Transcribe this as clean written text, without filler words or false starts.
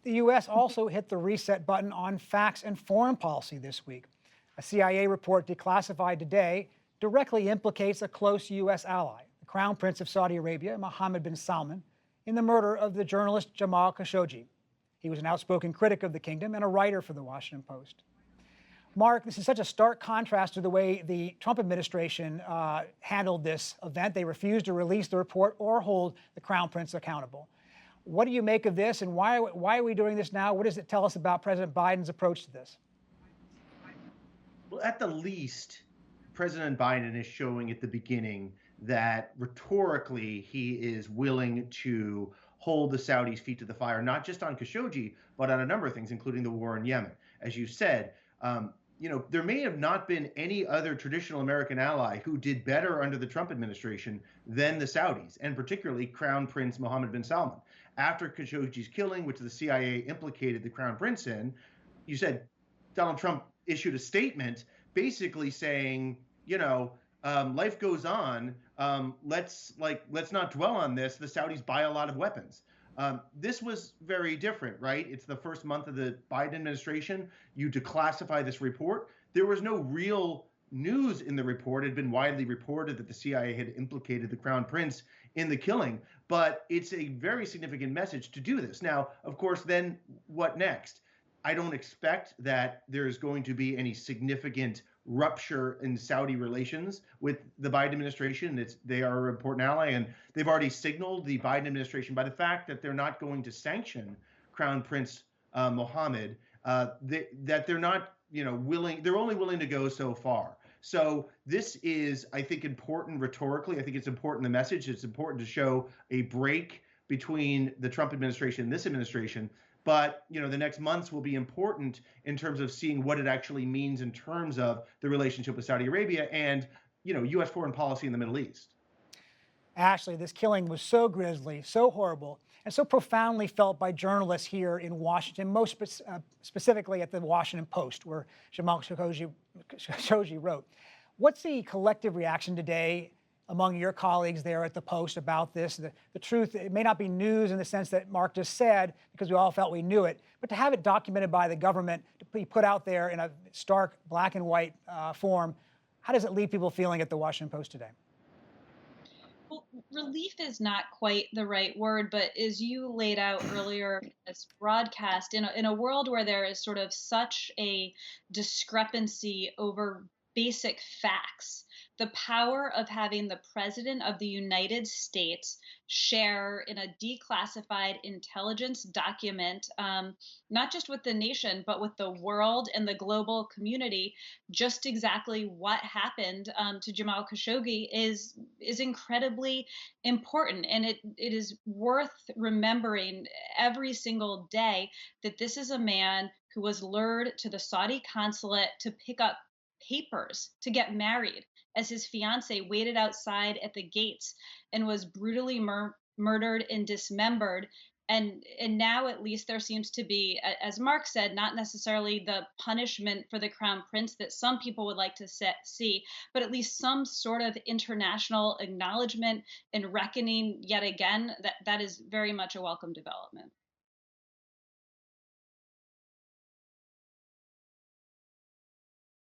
The U.S. also hit the reset button on facts and foreign policy this week. A CIA report declassified today directly implicates a close U.S. ally, the Crown Prince of Saudi Arabia, Mohammed bin Salman, in the murder of the journalist Jamal Khashoggi. He was an outspoken critic of the kingdom and a writer for the Washington Post. Mark, this is such a stark contrast to the way the Trump administration handled this event. They refused to release the report or hold the Crown Prince accountable. What do you make of this, and why are we doing this now? What does it tell us about President Biden's approach to this? Well, at the least, President Biden is showing at the beginning that rhetorically he is willing to hold the Saudis' feet to the fire, not just on Khashoggi, but on a number of things, including the war in Yemen. As you said, there may have not been any other traditional American ally who did better under the Trump administration than the Saudis, and particularly Crown Prince Mohammed bin Salman. After Khashoggi's killing, which the CIA implicated the Crown Prince in, you said Donald Trump issued a statement basically saying, life goes on. Let's not dwell on this. The Saudis buy a lot of weapons. This was very different, right? It's the first month of the Biden administration. You declassify this report. There was no real news in the report. It had been widely reported that the CIA had implicated the Crown Prince in the killing, but it's a very significant message to do this. Now, of course, then what next? I don't expect that there's going to be any significant rupture in Saudi relations with the Biden administration. They are an important ally, and they've already signaled the Biden administration by the fact that they're not going to sanction Crown Prince Mohammed, that they're not, willing. They're only willing to go so far. So this is, I think, important rhetorically. I think it's important the message. It's important to show a break between the Trump administration and this administration. But, the next months will be important in terms of seeing what it actually means in terms of the relationship with Saudi Arabia and, U.S. foreign policy in the Middle East. Ashley, this killing was so grisly, so horrible, and so profoundly felt by journalists here in Washington, most specifically at the Washington Post, where Jamal Khashoggi wrote. What's the collective reaction today among your colleagues there at the Post about this? The truth, it may not be news in the sense that Mark just said, because we all felt we knew it, but to have it documented by the government, to be put out there in a stark black and white form, how does it leave people feeling at the Washington Post today? Well, relief is not quite the right word, but as you laid out earlier in this broadcast, in a world where there is sort of such a discrepancy over basic facts, the power of having the President of the United States share in a declassified intelligence document, not just with the nation, but with the world and the global community, just exactly what happened to Jamal Khashoggi is incredibly important. And it is worth remembering every single day that this is a man who was lured to the Saudi consulate to pick up papers to get married, as his fiance waited outside at the gates and was brutally murdered and dismembered. And now at least there seems to be, as Mark said, not necessarily the punishment for the Crown Prince that some people would like to see, but at least some sort of international acknowledgement and reckoning yet again. That is very much a welcome development.